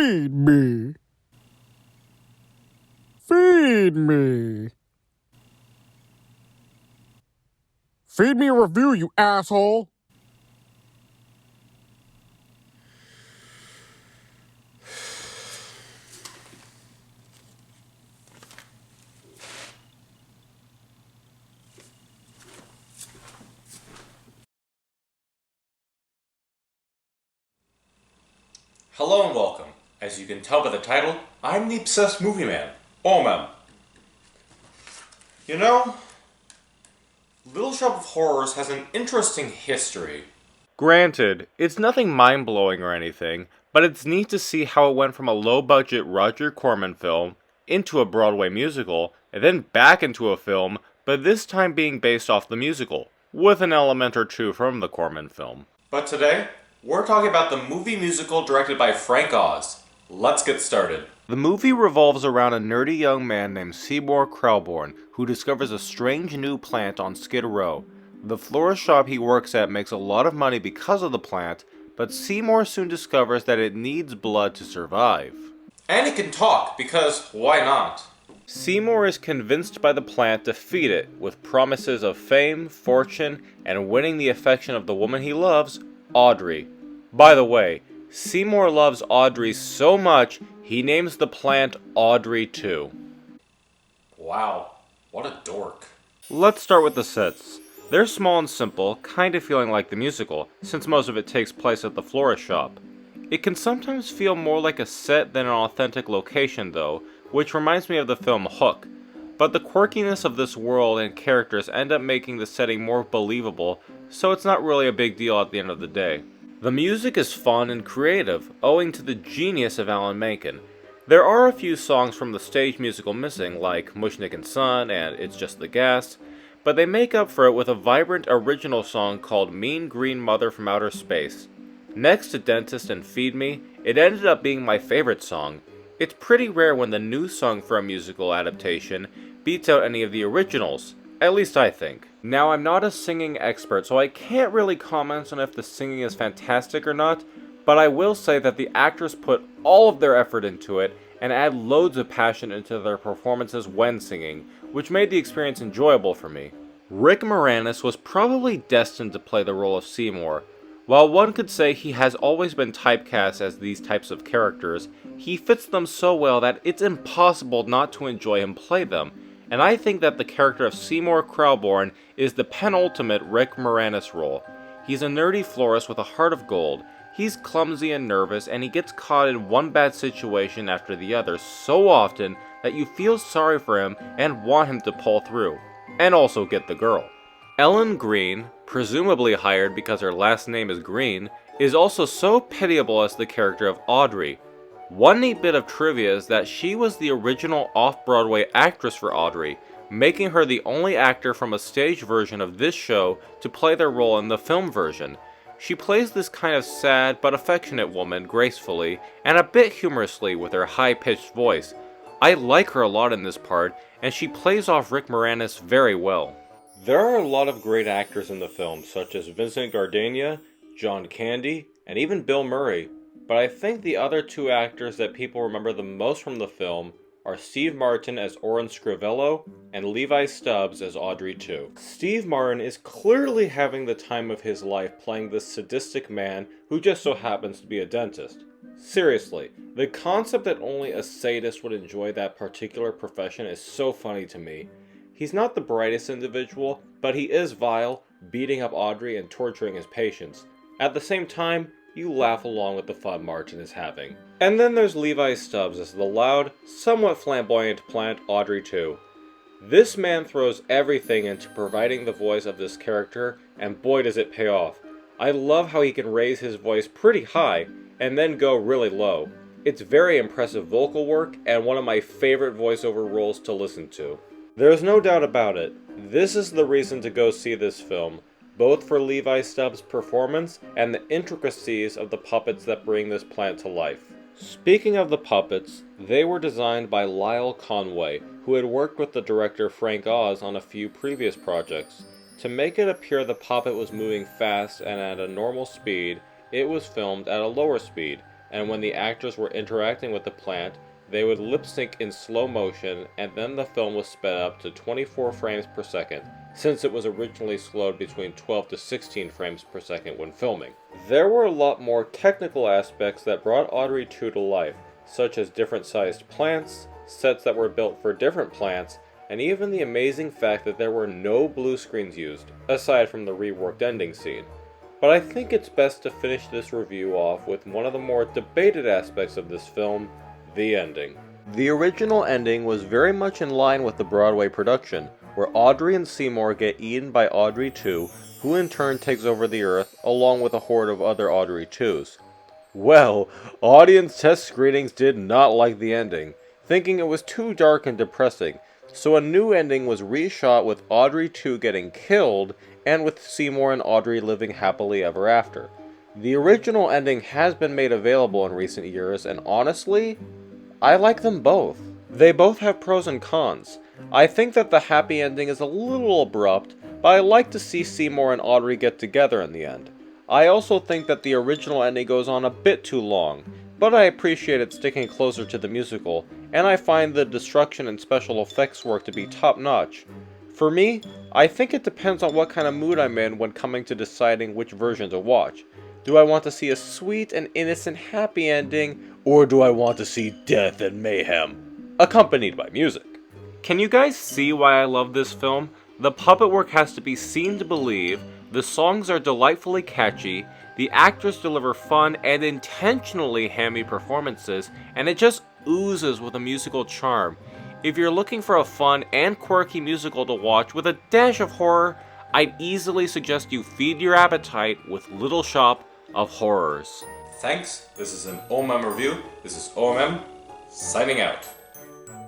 Feed me. Feed me. Feed me a review, you asshole. Hello and welcome. As you can tell by the title, I'm the obsessed movie man, O.M.M. You know, Little Shop of Horrors has an interesting history. Granted, it's nothing mind-blowing or anything, but it's neat to see how it went from a low-budget Roger Corman film into a Broadway musical, and then back into a film, but this time being based off the musical, with an element or two from the Corman film. But today, we're talking about the movie musical directed by Frank Oz. Let's get started. The movie revolves around a nerdy young man named Seymour Krelborn, who discovers a strange new plant on Skid Row. The florist shop he works at makes a lot of money because of the plant, but Seymour soon discovers that it needs blood to survive. And it can talk, because why not? Seymour is convinced by the plant to feed it, with promises of fame, fortune, and winning the affection of the woman he loves, Audrey. By the way, Seymour loves Audrey so much, he names the plant Audrey too. Wow, what a dork. Let's start with the sets. They're small and simple, kinda feeling like the musical, since most of it takes place at the florist shop. It can sometimes feel more like a set than an authentic location though, which reminds me of the film Hook. But the quirkiness of this world and characters end up making the setting more believable, so it's not really a big deal at the end of the day. The music is fun and creative, owing to the genius of Alan Menken. There are a few songs from the stage musical missing, like Mushnik and Son and It's Just the Gas, but they make up for it with a vibrant original song called Mean Green Mother from Outer Space. Next to Dentist and Feed Me, it ended up being my favorite song. It's pretty rare when the new song for a musical adaptation beats out any of the originals, at least I think. Now, I'm not a singing expert, so I can't really comment on if the singing is fantastic or not, but I will say that the actors put all of their effort into it and add loads of passion into their performances when singing, which made the experience enjoyable for me. Rick Moranis was probably destined to play the role of Seymour. While one could say he has always been typecast as these types of characters, he fits them so well that it's impossible not to enjoy him play them. And I think that the character of Seymour Krelborn is the penultimate Rick Moranis role. He's a nerdy florist with a heart of gold. He's clumsy and nervous, and he gets caught in one bad situation after the other so often that you feel sorry for him and want him to pull through. And also get the girl. Ellen Green, presumably hired because her last name is Green, is also so pitiable as the character of Audrey. One neat bit of trivia is that she was the original off-Broadway actress for Audrey, making her the only actor from a stage version of this show to play their role in the film version. She plays this kind of sad but affectionate woman gracefully and a bit humorously with her high-pitched voice. I like her a lot in this part, and she plays off Rick Moranis very well. There are a lot of great actors in the film, such as Vincent Gardenia, John Candy, and even Bill Murray. But I think the other two actors that people remember the most from the film are Steve Martin as Orin Scrivello and Levi Stubbs as Audrey 2. Steve Martin is clearly having the time of his life playing this sadistic man who just so happens to be a dentist. Seriously, the concept that only a sadist would enjoy that particular profession is so funny to me. He's not the brightest individual, but he is vile, beating up Audrey and torturing his patients. At the same time, you laugh along with the fun Martin is having. And then there's Levi Stubbs as the loud, somewhat flamboyant plant Audrey 2. This man throws everything into providing the voice of this character, and boy does it pay off. I love how he can raise his voice pretty high, and then go really low. It's very impressive vocal work, and one of my favorite voiceover roles to listen to. There's no doubt about it, this is the reason to go see this film, both for Levi Stubbs' performance and the intricacies of the puppets that bring this plant to life. Speaking of the puppets, they were designed by Lyle Conway, who had worked with the director Frank Oz on a few previous projects. To make it appear the puppet was moving fast and at a normal speed, it was filmed at a lower speed, and when the actors were interacting with the plant, they would lip sync in slow motion, and then the film was sped up to 24 frames per second, since it was originally slowed between 12 to 16 frames per second when filming. There were a lot more technical aspects that brought Audrey 2 to life, such as different sized plants, sets that were built for different plants, and even the amazing fact that there were no blue screens used, aside from the reworked ending scene. But I think it's best to finish this review off with one of the more debated aspects of this film, the ending. The original ending was very much in line with the Broadway production, where Audrey and Seymour get eaten by Audrey 2, who in turn takes over the Earth, along with a horde of other Audrey 2s. Well, audience test screenings did not like the ending, thinking it was too dark and depressing, so a new ending was reshot with Audrey 2 getting killed, and with Seymour and Audrey living happily ever after. The original ending has been made available in recent years, and honestly, I like them both. They both have pros and cons. I think that the happy ending is a little abrupt, but I like to see Seymour and Audrey get together in the end. I also think that the original ending goes on a bit too long, but I appreciate it sticking closer to the musical, and I find the destruction and special effects work to be top notch. For me, I think it depends on what kind of mood I'm in when coming to deciding which version to watch. Do I want to see a sweet and innocent happy ending, or do I want to see death and mayhem, accompanied by music? Can you guys see why I love this film? The puppet work has to be seen to believe, the songs are delightfully catchy, the actors deliver fun and intentionally hammy performances, and it just oozes with a musical charm. If you're looking for a fun and quirky musical to watch with a dash of horror, I'd easily suggest you feed your appetite with Little Shop of Horrors. Thanks, this is an O.M.M review. This is O.M.M, signing out.